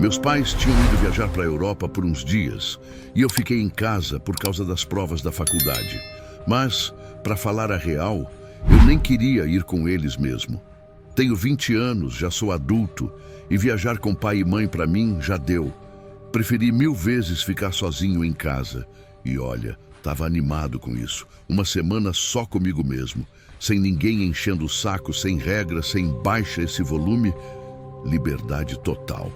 Meus pais tinham ido viajar para a Europa por uns dias e eu fiquei em casa por causa das provas da faculdade. Mas, para falar a real, eu nem queria ir com eles mesmo. Tenho 20 anos, já sou adulto e viajar com pai e mãe para mim já deu. Preferi 1000 vezes ficar sozinho em casa. E olha, estava animado com isso. Uma semana só comigo mesmo, sem ninguém enchendo o saco, sem regras, sem baixa esse volume. Liberdade total.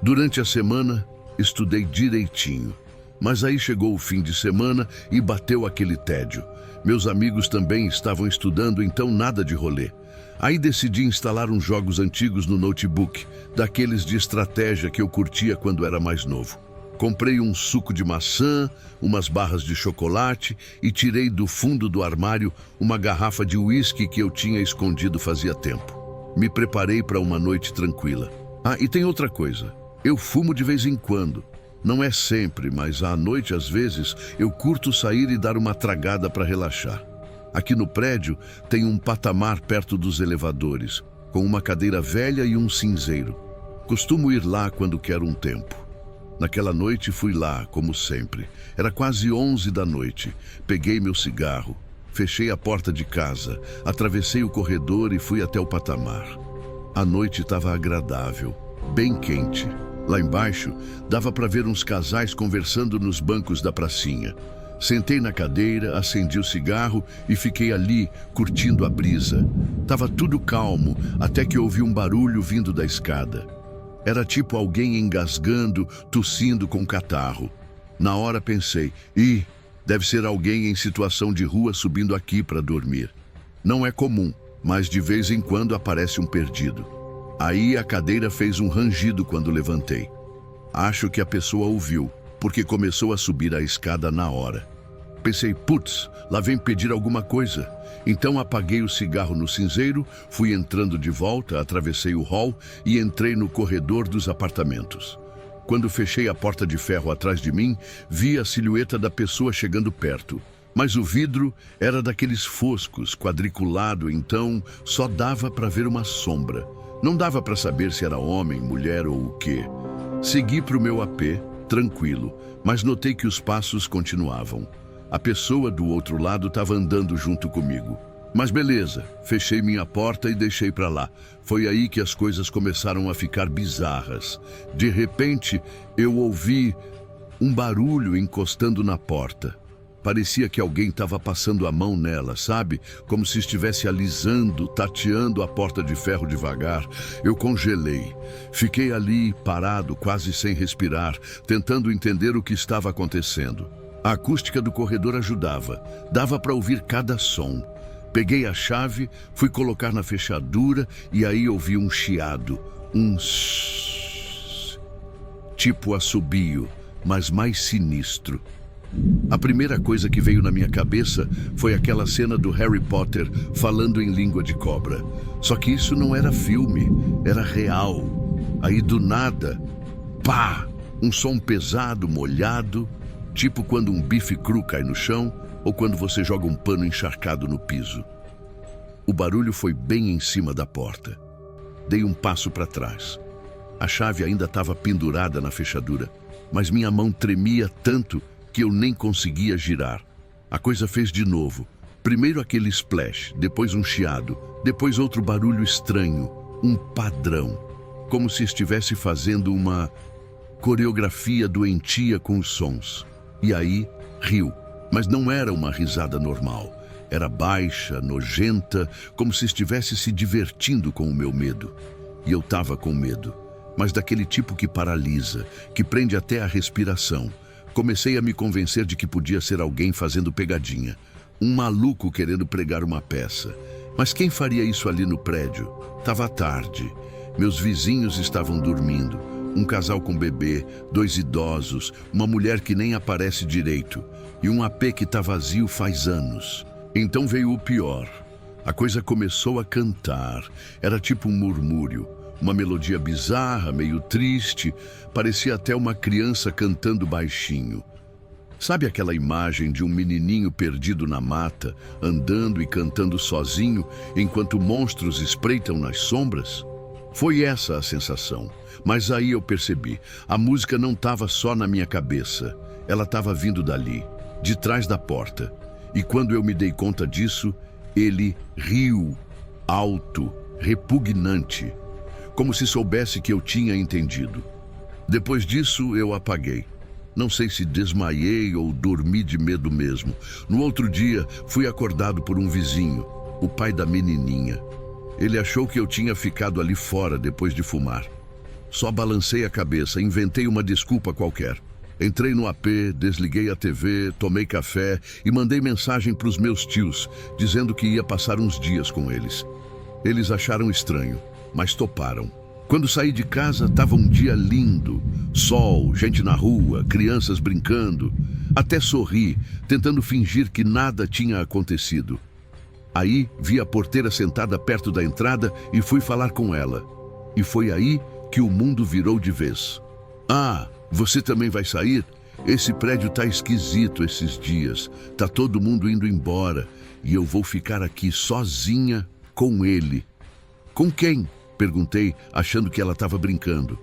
Durante a semana, estudei direitinho. Mas aí chegou o fim de semana e bateu aquele tédio. Meus amigos também estavam estudando, então nada de rolê. Aí decidi instalar uns jogos antigos no notebook, daqueles de estratégia que eu curtia quando era mais novo. Comprei um suco de maçã, umas barras de chocolate e tirei do fundo do armário uma garrafa de uísque que eu tinha escondido fazia tempo. Me preparei para uma noite tranquila. Ah, e tem outra coisa. Eu fumo de vez em quando. Não é sempre, mas à noite, às vezes, eu curto sair e dar uma tragada para relaxar. Aqui no prédio tem um patamar perto dos elevadores, com uma cadeira velha e um cinzeiro. Costumo ir lá quando quero um tempo. Naquela noite fui lá, como sempre. Era quase 11 da noite. Peguei meu cigarro, fechei a porta de casa, atravessei o corredor e fui até o patamar. A noite estava agradável, bem quente. Lá embaixo, dava para ver uns casais conversando nos bancos da pracinha. Sentei na cadeira, acendi o cigarro e fiquei ali, curtindo a brisa. Tava tudo calmo, até que ouvi um barulho vindo da escada. Era tipo alguém engasgando, tossindo com catarro. Na hora pensei, deve ser alguém em situação de rua subindo aqui para dormir. Não é comum, mas de vez em quando aparece um perdido. Aí a cadeira fez um rangido quando levantei. Acho que a pessoa ouviu, porque começou a subir a escada na hora. Pensei, putz, lá vem pedir alguma coisa. Então apaguei o cigarro no cinzeiro, fui entrando de volta, atravessei o hall e entrei no corredor dos apartamentos. Quando fechei a porta de ferro atrás de mim, vi a silhueta da pessoa chegando perto. Mas o vidro era daqueles foscos, quadriculado, então só dava para ver uma sombra. Não dava para saber se era homem, mulher ou o quê. Segui para o meu AP, tranquilo, mas notei que os passos continuavam. A pessoa do outro lado estava andando junto comigo. Mas beleza, fechei minha porta e deixei para lá. Foi aí que as coisas começaram a ficar bizarras. De repente, eu ouvi um barulho encostando na porta. Parecia que alguém estava passando a mão nela, sabe? Como se estivesse alisando, tateando a porta de ferro devagar. Eu congelei. Fiquei ali, parado, quase sem respirar, tentando entender o que estava acontecendo. A acústica do corredor ajudava. Dava para ouvir cada som. Peguei a chave, fui colocar na fechadura e aí ouvi um chiado. Um sssss. Tipo assobio, mas mais sinistro. A primeira coisa que veio na minha cabeça foi aquela cena do Harry Potter falando em língua de cobra. Só que isso não era filme, era real. Aí do nada, pá! Um som pesado, molhado, tipo quando um bife cru cai no chão ou quando você joga um pano encharcado no piso. O barulho foi bem em cima da porta. Dei um passo para trás. A chave ainda estava pendurada na fechadura, mas minha mão tremia tanto que eu nem conseguia girar. A coisa fez de novo. Primeiro aquele splash, depois um chiado, depois outro barulho estranho, um padrão, como se estivesse fazendo uma coreografia doentia com os sons. E aí, riu, mas não era uma risada normal. Era baixa, nojenta, como se estivesse se divertindo com o meu medo. E eu estava com medo, mas daquele tipo que paralisa, que prende até a respiração. Comecei a me convencer de que podia ser alguém fazendo pegadinha. Um maluco querendo pregar uma peça. Mas quem faria isso ali no prédio? Tava tarde. Meus vizinhos estavam dormindo. Um casal com bebê, 2 idosos, uma mulher que nem aparece direito. E um AP que tá vazio faz anos. Então veio o pior. A coisa começou a cantar. Era tipo um murmúrio. Uma melodia bizarra, meio triste, parecia até uma criança cantando baixinho. Sabe aquela imagem de um menininho perdido na mata, andando e cantando sozinho, enquanto monstros espreitam nas sombras? Foi essa a sensação. Mas aí eu percebi, a música não estava só na minha cabeça. Ela estava vindo dali, de trás da porta. E quando eu me dei conta disso, ele riu, alto, repugnante, como se soubesse que eu tinha entendido. Depois disso, eu apaguei. Não sei se desmaiei ou dormi de medo mesmo. No outro dia, fui acordado por um vizinho, o pai da menininha. Ele achou que eu tinha ficado ali fora depois de fumar. Só balancei a cabeça, inventei uma desculpa qualquer. Entrei no AP, desliguei a TV, tomei café e mandei mensagem para os meus tios, dizendo que ia passar uns dias com eles. Eles acharam estranho, mas toparam. Quando saí de casa, estava um dia lindo. Sol, gente na rua, crianças brincando. Até sorri, tentando fingir que nada tinha acontecido. Aí, vi a porteira sentada perto da entrada e fui falar com ela. E foi aí que o mundo virou de vez. Ah, você também vai sair? Esse prédio tá esquisito esses dias. Tá todo mundo indo embora. E eu vou ficar aqui sozinha com ele. Com quem? Perguntei, achando que ela estava brincando.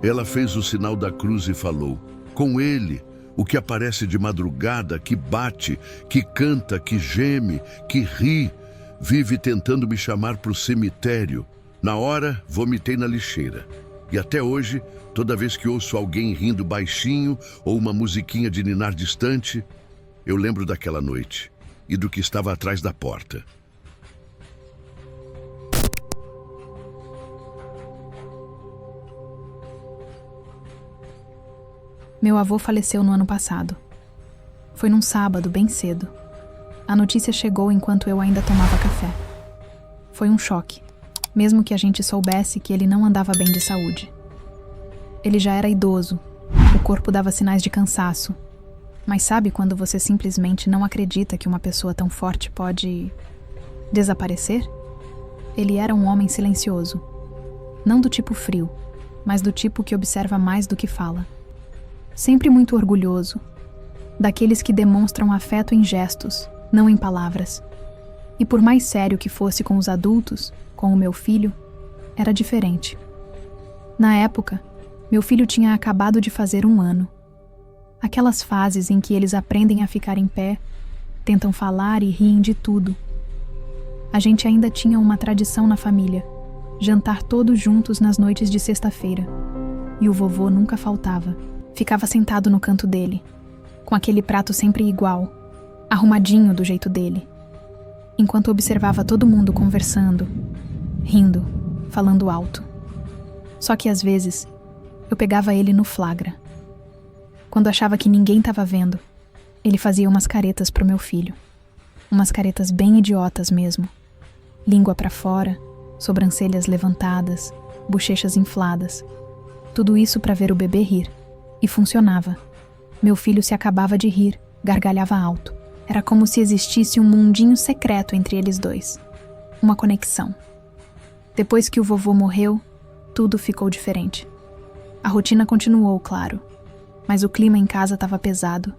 Ela fez o sinal da cruz e falou: com ele, o que aparece de madrugada, que bate, que canta, que geme, que ri, vive tentando me chamar para o cemitério. Na hora, vomitei na lixeira. E até hoje, toda vez que ouço alguém rindo baixinho ou uma musiquinha de ninar distante, eu lembro daquela noite e do que estava atrás da porta. Meu avô faleceu no ano passado. Foi num sábado, bem cedo. A notícia chegou enquanto eu ainda tomava café. Foi um choque, mesmo que a gente soubesse que ele não andava bem de saúde. Ele já era idoso, o corpo dava sinais de cansaço. Mas sabe quando você simplesmente não acredita que uma pessoa tão forte pode desaparecer? Ele era um homem silencioso. Não do tipo frio, mas do tipo que observa mais do que fala. Sempre muito orgulhoso, daqueles que demonstram afeto em gestos, não em palavras. E por mais sério que fosse com os adultos, com o meu filho, era diferente. Na época, meu filho tinha acabado de fazer 1 ano. Aquelas fases em que eles aprendem a ficar em pé, tentam falar e riem de tudo. A gente ainda tinha uma tradição na família, jantar todos juntos nas noites de sexta-feira. E o vovô nunca faltava. Ficava sentado no canto dele, com aquele prato sempre igual, arrumadinho do jeito dele, enquanto observava todo mundo conversando, rindo, falando alto. Só que às vezes, eu pegava ele no flagra. Quando achava que ninguém estava vendo, ele fazia umas caretas pro meu filho. Umas caretas bem idiotas mesmo. Língua pra fora, sobrancelhas levantadas, bochechas infladas. Tudo isso para ver o bebê rir. E funcionava. Meu filho se acabava de rir, gargalhava alto. Era como se existisse um mundinho secreto entre eles dois. Uma conexão. Depois que o vovô morreu, tudo ficou diferente. A rotina continuou, claro. Mas o clima em casa estava pesado.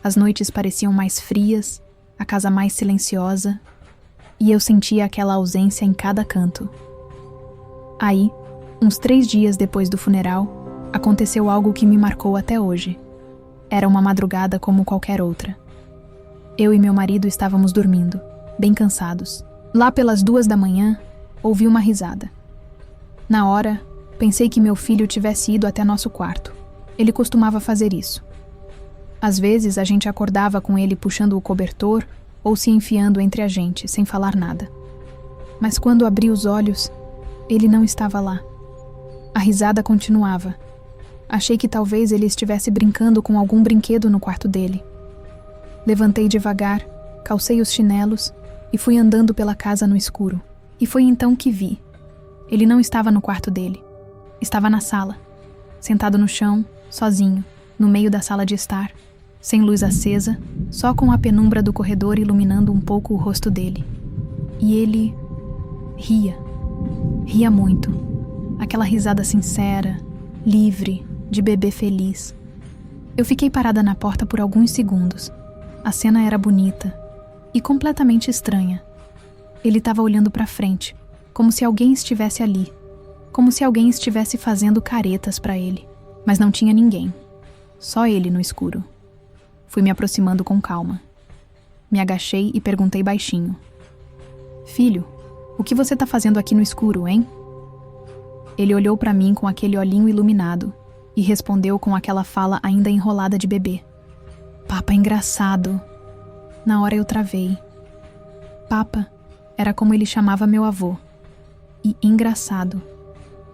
As noites pareciam mais frias, a casa mais silenciosa. E eu sentia aquela ausência em cada canto. Aí, uns 3 dias depois do funeral, aconteceu algo que me marcou até hoje. Era uma madrugada como qualquer outra. Eu e meu marido estávamos dormindo, bem cansados. Lá pelas 2 da manhã, ouvi uma risada. Na hora, pensei que meu filho tivesse ido até nosso quarto. Ele costumava fazer isso. Às vezes, a gente acordava com ele puxando o cobertor ou se enfiando entre a gente, sem falar nada. Mas quando abri os olhos, ele não estava lá. A risada continuava. Achei que talvez ele estivesse brincando com algum brinquedo no quarto dele. Levantei devagar, calcei os chinelos e fui andando pela casa no escuro. E foi então que vi. Ele não estava no quarto dele. Estava na sala, sentado no chão, sozinho, no meio da sala de estar, sem luz acesa, só com a penumbra do corredor iluminando um pouco o rosto dele. E ele ria. Ria muito. Aquela risada sincera, livre, de bebê feliz. Eu fiquei parada na porta por alguns segundos. A cena era bonita e completamente estranha. Ele estava olhando para frente, como se alguém estivesse ali. como se alguém estivesse fazendo caretas para ele. Mas não tinha ninguém. Só ele no escuro. Fui me aproximando com calma. Me agachei e perguntei baixinho: "Filho, o que você tá fazendo aqui no escuro, hein?" Ele olhou para mim com aquele olhinho iluminado e respondeu com aquela fala ainda enrolada de bebê: "Papa engraçado." Na hora eu travei. Papa era como ele chamava meu avô. E engraçado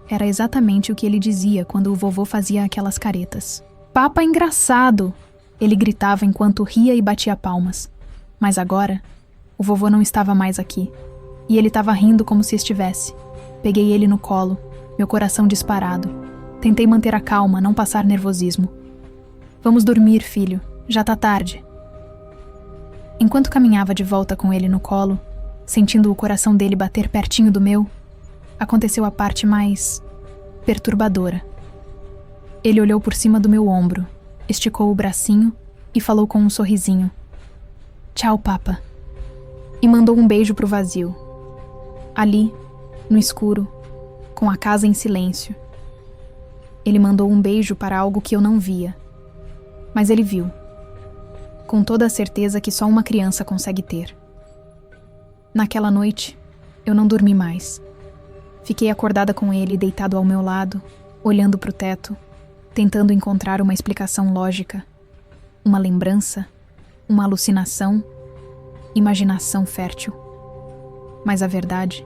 era exatamente o que ele dizia quando o vovô fazia aquelas caretas. "Papa engraçado!" ele gritava enquanto ria e batia palmas. Mas agora, o vovô não estava mais aqui. E ele estava rindo como se estivesse. Peguei ele no colo, meu coração disparado. Tentei manter a calma, não passar nervosismo. "Vamos dormir, filho. Já tá tarde." Enquanto caminhava de volta com ele no colo, sentindo o coração dele bater pertinho do meu, aconteceu a parte mais perturbadora. Ele olhou por cima do meu ombro, esticou o bracinho e falou com um sorrisinho: "Tchau, papa." E mandou um beijo pro vazio. Ali, no escuro, com a casa em silêncio. Ele mandou um beijo para algo que eu não via. Mas ele viu. Com toda a certeza que só uma criança consegue ter. Naquela noite, eu não dormi mais. Fiquei acordada com ele deitado ao meu lado, olhando pro teto, tentando encontrar uma explicação lógica, uma lembrança, uma alucinação, imaginação fértil. Mas a verdade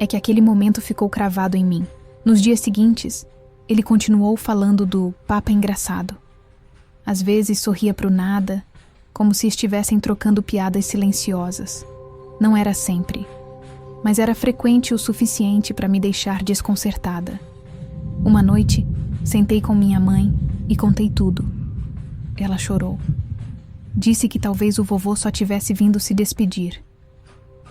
é que aquele momento ficou cravado em mim. Nos dias seguintes, ele continuou falando do papa engraçado. Às vezes sorria pro nada, como se estivessem trocando piadas silenciosas. Não era sempre, mas era frequente o suficiente para me deixar desconcertada. Uma noite, sentei com minha mãe e contei tudo. Ela chorou. Disse que talvez o vovô só tivesse vindo se despedir.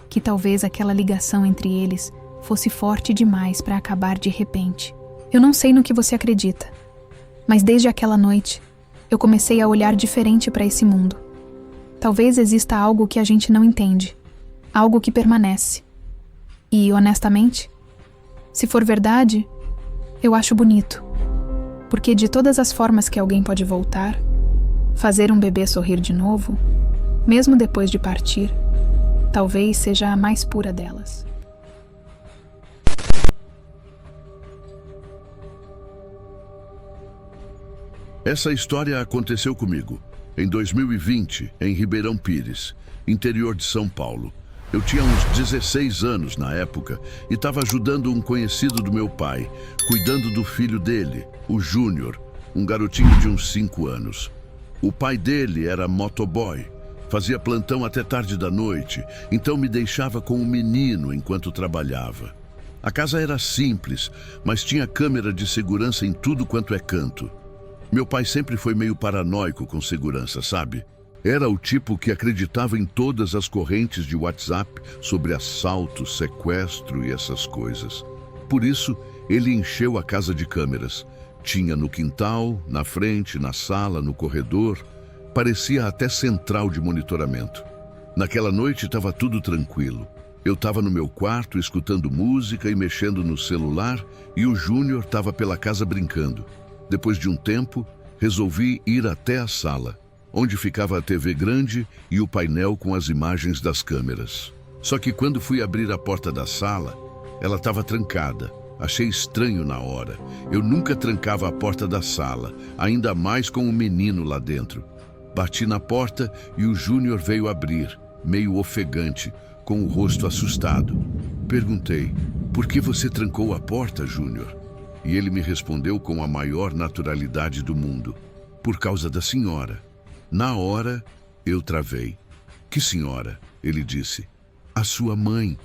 Que talvez aquela ligação entre eles fosse forte demais para acabar de repente. Eu não sei no que você acredita, mas desde aquela noite, eu comecei a olhar diferente para esse mundo. Talvez exista algo que a gente não entende, algo que permanece. E, honestamente, se for verdade, eu acho bonito. Porque de todas as formas que alguém pode voltar, fazer um bebê sorrir de novo, mesmo depois de partir, talvez seja a mais pura delas. Essa história aconteceu comigo em 2020, em Ribeirão Pires, interior de São Paulo. Eu tinha uns 16 anos na época e estava ajudando um conhecido do meu pai, cuidando do filho dele, o Júnior, um garotinho de uns 5 anos. O pai dele era motoboy, fazia plantão até tarde da noite, então me deixava com o menino enquanto trabalhava. A casa era simples, mas tinha câmera de segurança em tudo quanto é canto. Meu pai sempre foi meio paranoico com segurança, sabe? Era o tipo que acreditava em todas as correntes de WhatsApp sobre assalto, sequestro e essas coisas. Por isso, ele encheu a casa de câmeras. Tinha no quintal, na frente, na sala, no corredor. Parecia até central de monitoramento. Naquela noite estava tudo tranquilo. Eu estava no meu quarto escutando música e mexendo no celular e o Júnior estava pela casa brincando. Depois de um tempo, resolvi ir até a sala, onde ficava a TV grande e o painel com as imagens das câmeras. Só que quando fui abrir a porta da sala, ela estava trancada. Achei estranho na hora. Eu nunca trancava a porta da sala, ainda mais com o menino lá dentro. Bati na porta e o Júnior veio abrir, meio ofegante, com o rosto assustado. Perguntei: "Por que você trancou a porta, Júnior?" E ele me respondeu com a maior naturalidade do mundo: "Por causa da senhora." Na hora, eu travei. "Que senhora?" ele disse. "A sua mãe.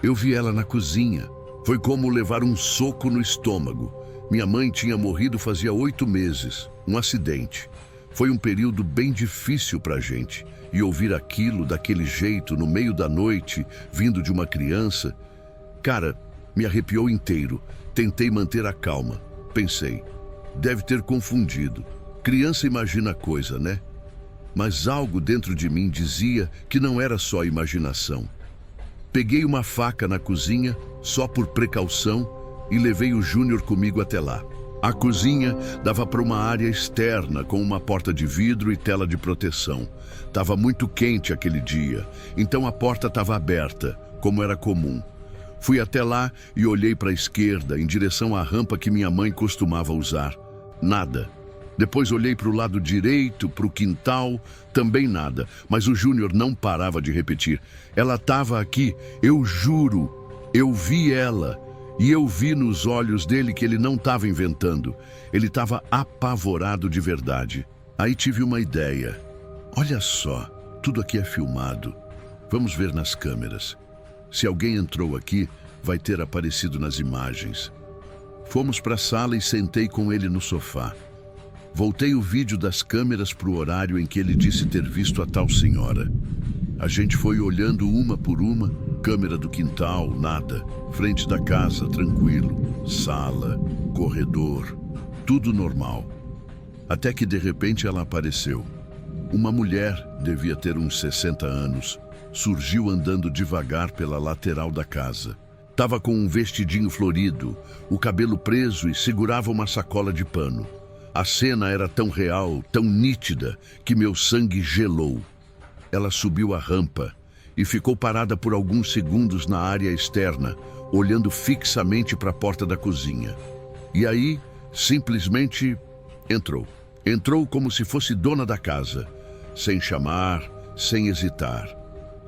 Eu vi ela na cozinha." Foi como levar um soco no estômago. Minha mãe tinha morrido fazia 8 meses, um acidente. Foi um período bem difícil pra gente. E ouvir aquilo daquele jeito, no meio da noite, vindo de uma criança... Cara, me arrepiou inteiro. Tentei manter a calma. Pensei, deve ter confundido. Criança imagina coisa, né? Mas algo dentro de mim dizia que não era só imaginação. Peguei uma faca na cozinha, só por precaução, e levei o Júnior comigo até lá. A cozinha dava para uma área externa com uma porta de vidro e tela de proteção. Estava muito quente aquele dia, então a porta estava aberta, como era comum. Fui até lá e olhei para a esquerda, em direção à rampa que minha mãe costumava usar. Nada. Depois olhei para o lado direito, para o quintal, também nada. Mas o Júnior não parava de repetir. Ela estava aqui, eu juro. Eu vi ela. E eu vi nos olhos dele que ele não estava inventando. Ele estava apavorado de verdade. Aí tive uma ideia. Olha só, tudo aqui é filmado. Vamos ver nas câmeras. Se alguém entrou aqui, vai ter aparecido nas imagens. Fomos para a sala e sentei com ele no sofá. Voltei o vídeo das câmeras para o horário em que ele disse ter visto a tal senhora. A gente foi olhando uma por uma, câmera do quintal, nada. Frente da casa, tranquilo. Sala, corredor, tudo normal. Até que de repente ela apareceu. Uma mulher, devia ter uns 60 anos, surgiu andando devagar pela lateral da casa. Estava com um vestidinho florido, o cabelo preso e segurava uma sacola de pano. A cena era tão real, tão nítida, que meu sangue gelou. Ela subiu a rampa e ficou parada por alguns segundos na área externa, olhando fixamente para a porta da cozinha. E aí, simplesmente, entrou. Entrou como se fosse dona da casa, sem chamar, sem hesitar.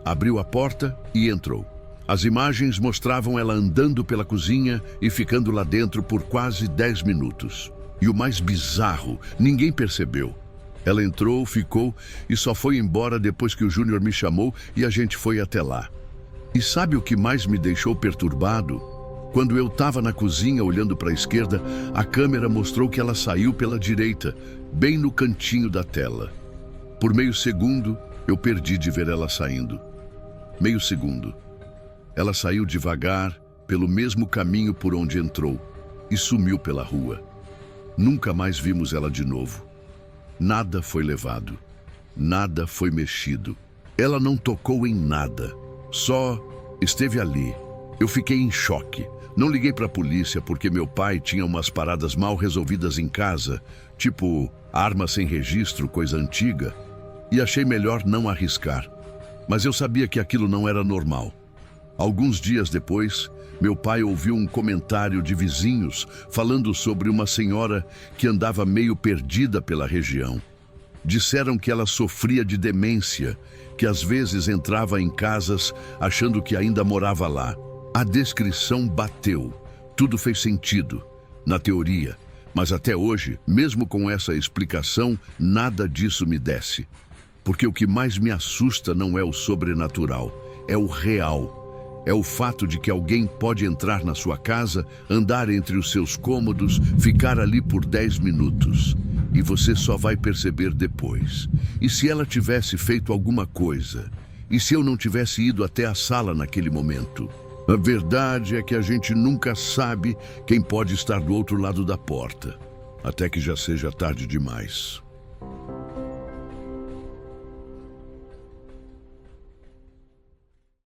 Abriu a porta e entrou. As imagens mostravam ela andando pela cozinha e ficando lá dentro por quase 10 minutos. E o mais bizarro, ninguém percebeu. Ela entrou, ficou e só foi embora depois que o Júnior me chamou e a gente foi até lá. E sabe o que mais me deixou perturbado? Quando eu estava na cozinha olhando para a esquerda, a câmera mostrou que ela saiu pela direita, bem no cantinho da tela. Por meio segundo, eu perdi de ver ela saindo. Meio segundo. Ela saiu devagar, pelo mesmo caminho por onde entrou, e sumiu pela rua. Nunca mais vimos ela de novo. Nada foi levado. Nada foi mexido. Ela não tocou em nada. Só esteve ali. Eu fiquei em choque. Não liguei para a polícia porque meu pai tinha umas paradas mal resolvidas em casa, tipo arma sem registro, coisa antiga, e achei melhor não arriscar. Mas eu sabia que aquilo não era normal. Alguns dias depois, meu pai ouviu um comentário de vizinhos falando sobre uma senhora que andava meio perdida pela região. Disseram que ela sofria de demência, que às vezes entrava em casas achando que ainda morava lá. A descrição bateu. Tudo fez sentido, na teoria. Mas até hoje, mesmo com essa explicação, nada disso me desce. Porque o que mais me assusta não é o sobrenatural, é o real. É o fato de que alguém pode entrar na sua casa, andar entre os seus cômodos, ficar ali por 10 minutos. E você só vai perceber depois. E se ela tivesse feito alguma coisa? E se eu não tivesse ido até a sala naquele momento? A verdade é que a gente nunca sabe quem pode estar do outro lado da porta, até que já seja tarde demais.